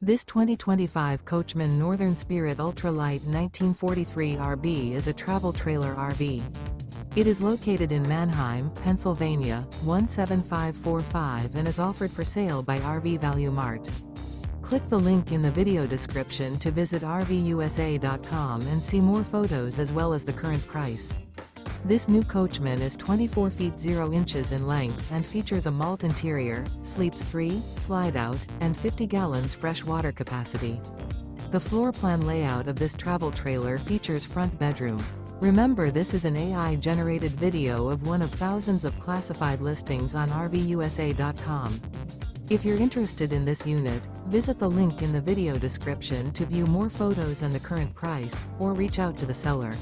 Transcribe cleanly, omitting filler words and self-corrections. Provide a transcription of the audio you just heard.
This 2025 Coachmen Northern Spirit Ultralight 1943 RB is a travel trailer RV. It is located in Manheim, Pennsylvania, 17545 and is offered for sale by RV Value Mart. Click the link in the video description to visit RVUSA.com and see more photos as well as the current price. This new Coachmen is 24 feet 0 inches in length and features a Malt interior, sleeps 3, Slideout, and 50 gallons fresh water capacity. The floor plan layout of this travel trailer features front bedroom. Remember, this is an AI-generated video of one of thousands of classified listings on RVUSA.com. If you're interested in this unit, visit the link in the video description to view more photos and the current price, or reach out to the seller.